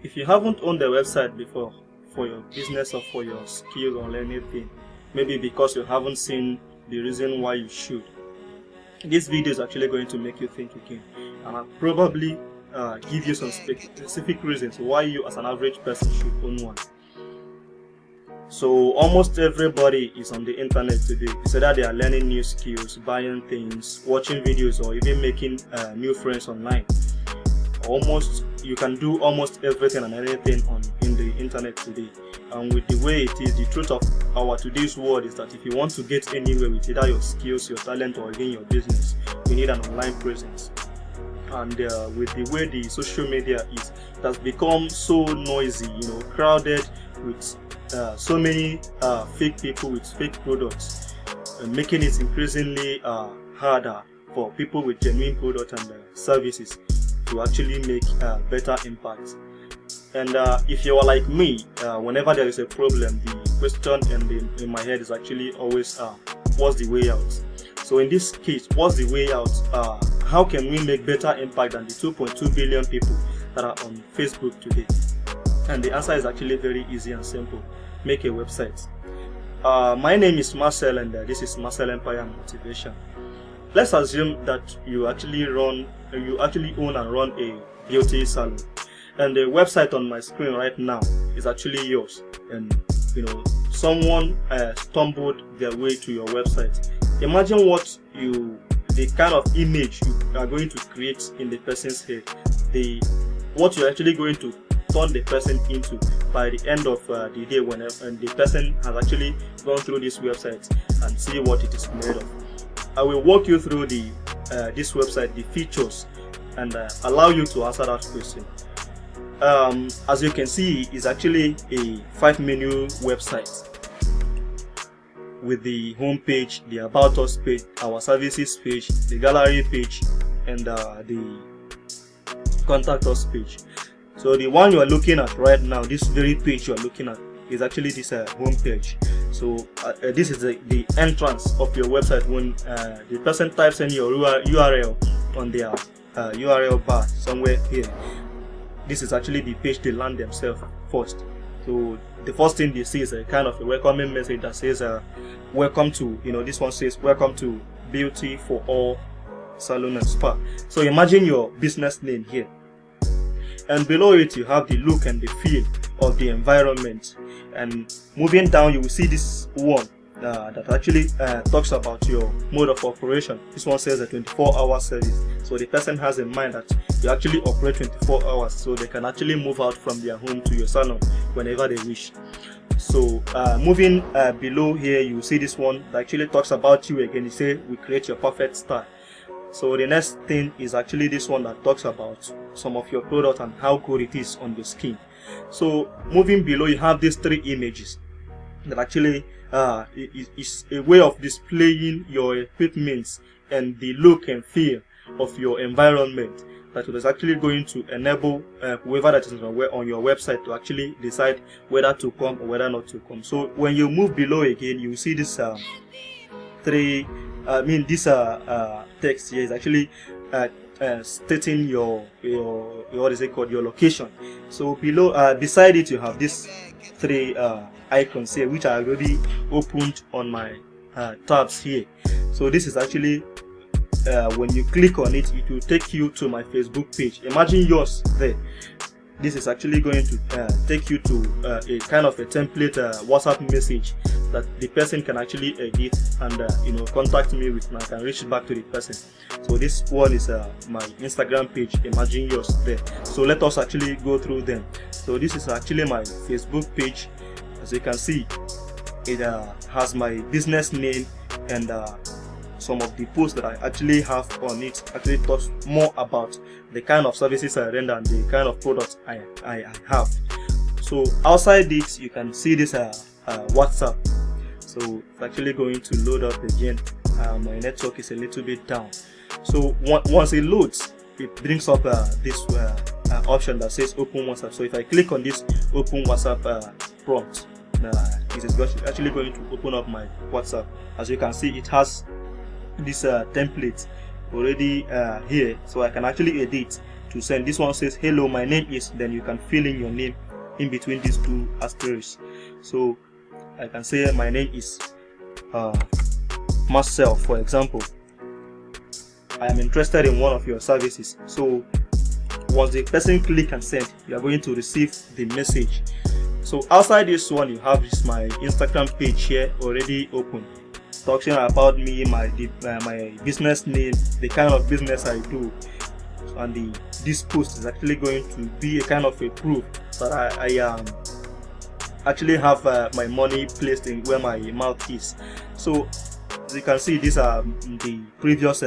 If you haven't owned a website before for your business or for your skill or anything, maybe because you haven't seen the reason why you should, this video is actually going to make you think again, and I'll probably give you some specific reasons why you as an average person should own one. So almost everybody is on the internet today. It's either they are learning new skills, buying things, watching videos, or even making new friends online. You can do almost everything and anything in the internet today. And with the way it is, the truth of our today's world is that if you want to get anywhere with either your skills, your talent, or even your business, you need an online presence. And with the way the social media is, it has become so noisy, crowded with so many fake people with fake products, making it increasingly harder for people with genuine products and services to actually make better impact. And if you are like me, whenever there is a problem, the question in my head is actually always, what's the way out? So in this case, what's the way out? How can we make better impact than the 2.2 billion people that are on Facebook today? And the answer is actually very easy and simple. Make a website. My name is Marcel, and this is Marcel Empire Motivation. Let's assume that you actually own and run a beauty salon, and the website on my screen right now is actually yours. And someone stumbled their way to your website. Imagine the kind of image you are going to create in the person's head, what you're actually going to turn the person into by the end of the day when the person has actually gone through this website and see what it is made of. I will walk you through this website, the features, and allow you to answer that question. As you can see, it's actually a 5-menu website with the home page, the about us page, our services page, the gallery page, and the contact us page. So the one you are looking at right now, this very page you are looking at, is actually this home page. So this is the entrance of your website when the person types in your URL on their URL bar somewhere here. This is actually the page they land themselves first. So the first thing they see is a kind of a welcoming message that says welcome to, this one says welcome to Beauty for All Salon and Spa. So imagine your business name here, and below it you have the look and the feel of the environment. And moving down, you will see this one that actually talks about your mode of operation. This one says a 24-hour service. So the person has in mind that you actually operate 24 hours, so they can actually move out from their home to your salon whenever they wish. So moving below here, you will see this one that actually talks about you again. It says we create your perfect style. So the next thing is actually this one that talks about some of your product and how good it is on the skin. So moving below, you have these 3 images that actually is a way of displaying your equipment and the look and feel of your environment that is actually going to enable whoever that is on your website to actually decide whether to come or whether not to come. So when you move below again, you see this text here is actually stating your what is it called, your location. So below, beside it, you have these 3 icons here, which I already opened on my tabs here. So this is actually when you click on it, it will take you to my Facebook page. Imagine yours there. This is actually going to take you to a kind of a template WhatsApp message that the person can actually edit and contact me with, and I can reach back to the person. So this one is my Instagram page. Imagine yours there. So let us actually go through them. So this is actually my Facebook page. As you can see, it has my business name, and some of the posts that I actually have on it actually talks more about the kind of services I render and the kind of products I have. So outside it, you can see this WhatsApp. So it's actually going to load up again. My network is a little bit down. So once it loads, it brings up this option that says Open WhatsApp. So if I click on this Open WhatsApp prompt, it is actually going to open up my WhatsApp. As you can see, it has this template already here, so I can actually edit to send. This one says hello, my name is, then you can fill in your name in between these two asterisks. So I can say my name is Marcel, for example. I am interested in one of your services. So once the person click and send, you are going to receive the message. So outside this one, you have this my Instagram page here already open, talking about me, my business name, the kind of business I do, and this post is actually going to be a kind of a proof that I actually have my money placed in where my mouth is. So as you can see, these are the previous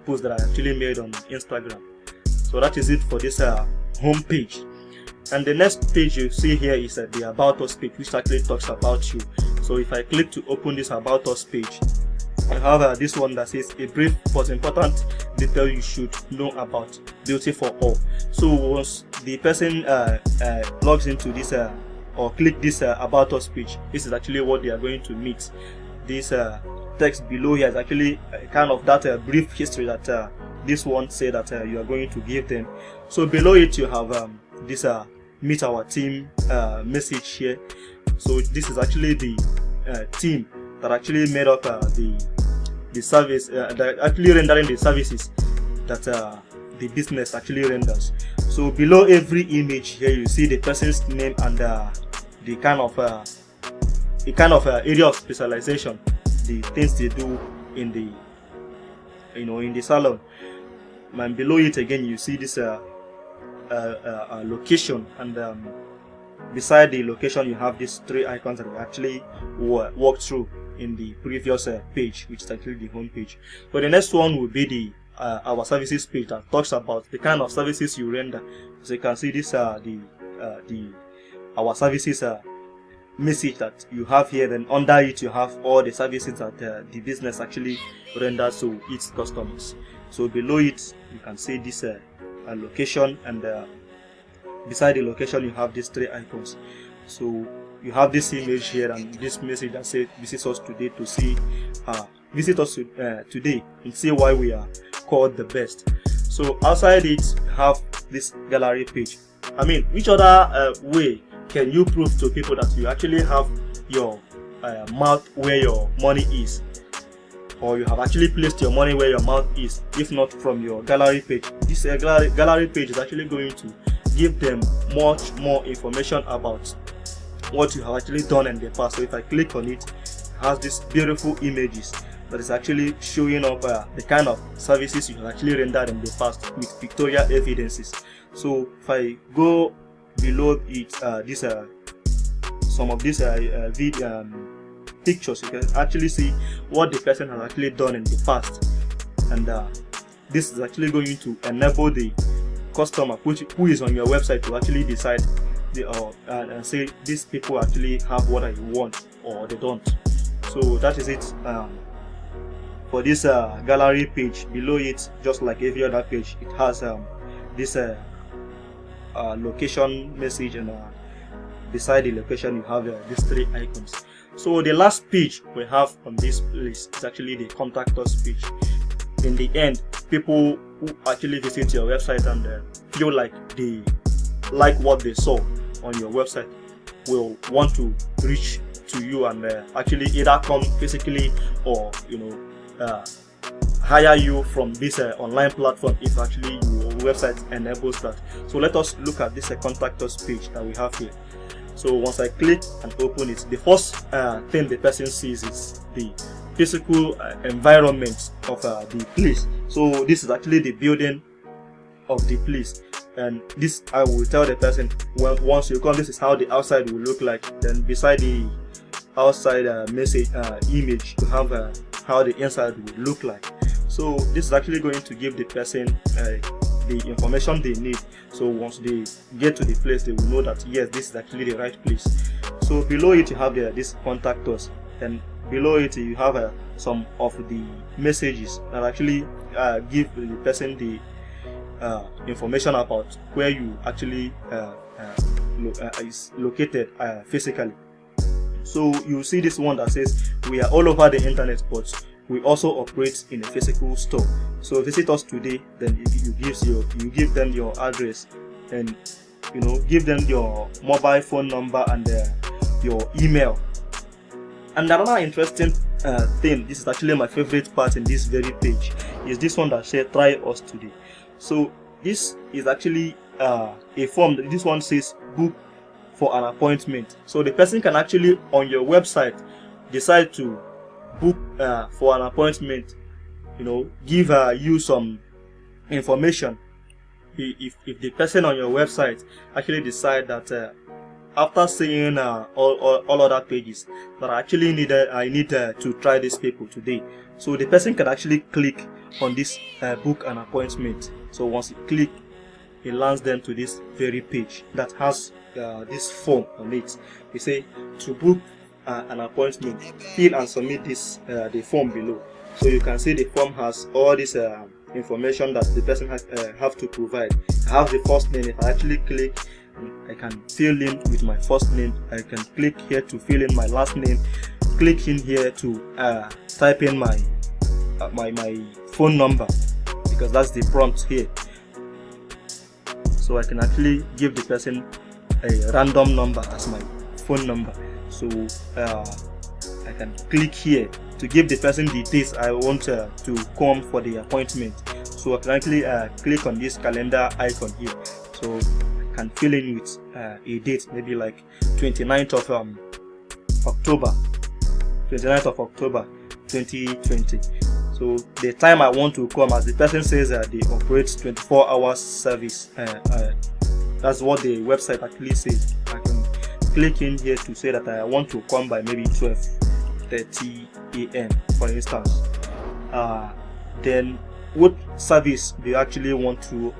posts that I actually made on Instagram. So that is it for this home page. And the next page you see here is the About Us page, which actually talks about you. So if I click to open this About Us page, I have this one that says a brief but important detail you should know about Beauty for All. So once the person logs into this or click this About Us page, this is actually what they are going to meet. This text below here is actually kind of that brief history that this one say that you are going to give them. So below it you have this meet our team message here. So this is actually the team that actually made up the service, that actually rendering the services that the business actually renders. So below every image here you see the person's name and the kind of area of specialization, the things they do in the in the salon. And below it again you see this location, and beside the location you have these three icons that we actually walked through in the previous page, which is actually the home page. But the next one will be the our services page that talks about the kind of services you render. So you can see this the our services message that you have here. Then under it you have all the services that the business actually renders to its customers. So below it you can see this location, and beside the location you have these three icons. So you have this image here and this message that says visit us today to see visit us today and see why we are called the best. So outside it have this gallery page. I mean, which other way can you prove to people that you actually have your mouth where your money is, or you have actually placed your money where your mouth is, if not from your gallery page? This gallery page is actually going to give them much more information about what you have actually done in the past. So if I click on it, it has these beautiful images that is actually showing up the kind of services you have actually rendered in the past with pictorial evidences. So if I go below it, some of these pictures, you can actually see what the person has actually done in the past, and this is actually going to enable the customer who is on your website to actually decide and say these people actually have what I want or they don't. So that is it for this gallery page. Below it, just like every other page, it has this location message, and beside the location you have these three icons. So the last page we have on this list is actually the contact us page. In the end, people who actually visit your website and feel like they like what they saw on your website will want to reach to you and actually either come physically or hire you from this online platform if actually your website enables that. So let us look at this contact us page that we have here. So once I click and open it, the first thing the person sees is the physical environment of the place. So this is actually the building of the place, and this I will tell the person once you come, this is how the outside will look like. Then beside the outside message image, you have how the inside will look like. So this is actually going to give the person the information they need. So once they get to the place, they will know that yes, this is actually the right place. So below it you have this contact us, and below it you have some of the messages that actually give the person the information about where you actually is located physically. So you see this one that says we are all over the internet, but we also operate in a physical store. So visit us today, then you give them your address, and give them your mobile phone number and your email. And another interesting thing, this is actually my favorite part in this very page, is this one that says try us today. So this is actually a form. This one says book for an appointment. So the person can actually on your website decide to book for an appointment, give you some information. If the person on your website actually decide that after seeing all other pages that I need to try these people today, so the person can actually click on this book an appointment. So once you click, it lands them to this very page that has this form on it. They say to book an appointment, fill and submit this the form below. So you can see the form has all this information that the person have to provide. I have the first name. If I actually click, I can fill in with my first name. I can click here to fill in my last name. Click in here to type in my phone number, because that's the prompt here. So I can actually give the person a random number as my phone number. So I can click here to give the person the dates I want to come for the appointment. So I can actually click on this calendar icon here. So I can fill in with a date, maybe like 29th of October 2020. So the time I want to come, as the person says they operate 24 hours service. That's what the website actually says. I can click in here to say that I want to come by maybe 12:30 a.m. for instance. Then what service do you actually want to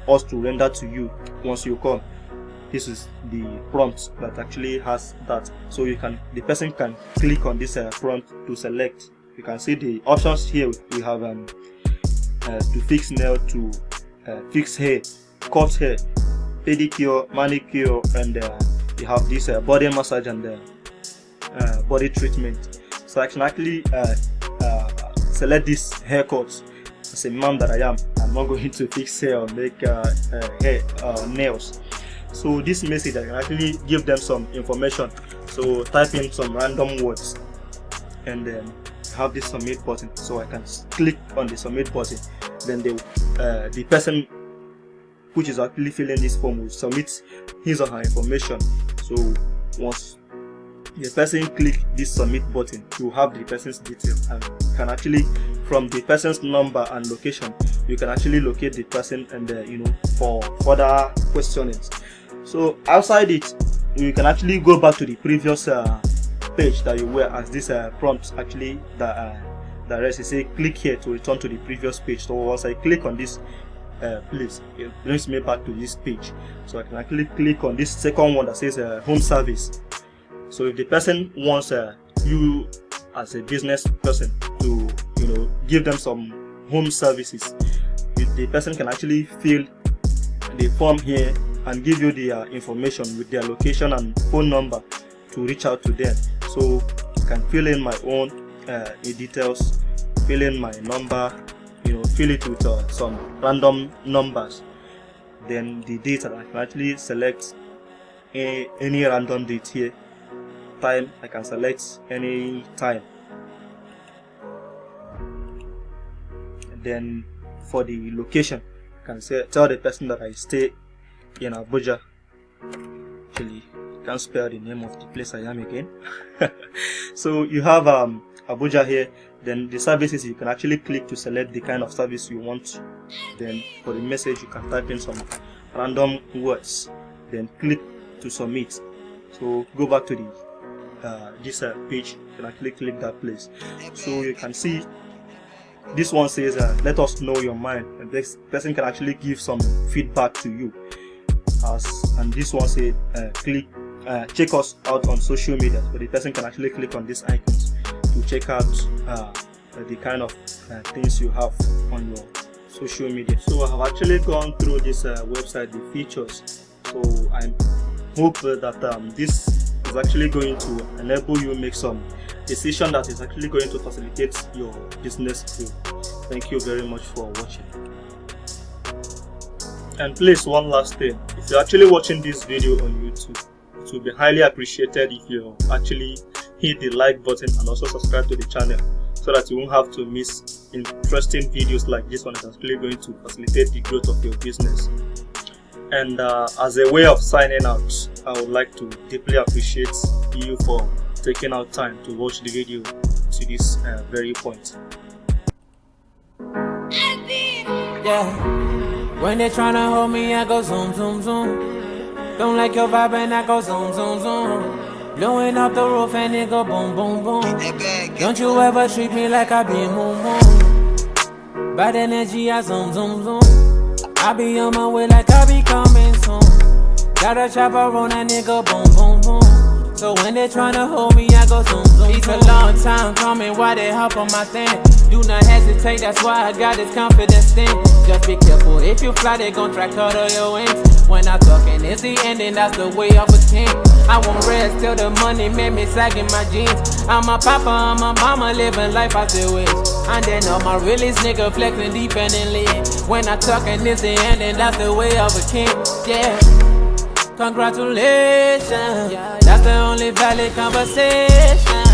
us to render to you once you come? This is the prompt that actually has that. So the person can click on this prompt to select. You can see the options here. We have to fix nail, to fix hair, cut hair, pedicure, manicure, and you have this body massage and body treatment. So I can actually select this haircut. As a man that I am, I'm not going to fix hair or make hair nails. So this message, I can actually give them some information. So type in some random words and then have this submit button. So I can click on the submit button. Then the person which is actually filling this form will submit his or her information. So once the person click this submit button, you have the person's details, and can actually, from the person's number and location, you can actually locate the person and for further questionings. So outside it, you can actually go back to the previous page that you were, as this prompt actually that rest say click here to return to the previous page. So once I click on this place, it brings me back to this page. So I can actually click on this second one that says home service. So if the person wants you as a business person to give them some home services, the person can actually fill the form here and give you the information with their location and phone number to reach out to them. So I can fill in my own details, fill in my number, fill it with some random numbers. Then the date, I can actually select any random date here. Time, I can select any time. And then for the location, I can tell the person that I stay in Abuja. Actually, I can't spell the name of the place I am again. So you have Abuja here. Then the services, you can actually click to select the kind of service you want. Then for the message, you can type in some random words. Then click to submit. So go back to the this page. You can actually click that place. So you can see this one says let us know your mind, and this person can actually give some feedback to you. And this one says check us out on social media. So the person can actually click on these icons to check out the kind of things you have on your social media. So I have actually gone through this website, the features. So I hope that this is actually going to enable you make some decision that is actually going to facilitate your business growth. Thank you very much for watching. And please, one last thing, if you're actually watching this video on YouTube, it will be highly appreciated if you actually hit the like button and also subscribe to the channel, so that you won't have to miss interesting videos like this one that's actually going to facilitate the growth of your business. And as a way of signing out, I would like to deeply appreciate you for taking out time to watch the video to this very point. Yeah, when they tryna hold me, I go zoom, zoom, zoom. Don't like your vibe and I go zoom, zoom, zoom. Blowing up the roof and it go boom, boom, boom. Don't you ever treat me like I be moon, moon. Bad energy, I zoom, zoom, zoom. I be on my way like I be coming soon. Got a chopper on that nigga, boom, boom, boom. So when they tryna hold me, I go zoom, zoom. It's a long time coming, why they hop on my thing? Do not hesitate, that's why I got this confidence thing. Just be careful, if you fly, they gon' try cut all your wings. When I talk and it's the ending, that's the way of a king. I won't rest till the money made me sagging my jeans. I'm a papa, I'm a mama, living life I still wish. And then all my realest nigga flexing deep and in lead. When I talk and it's the ending, that's the way of a king. Yeah. Congratulations, that's the only valid conversation.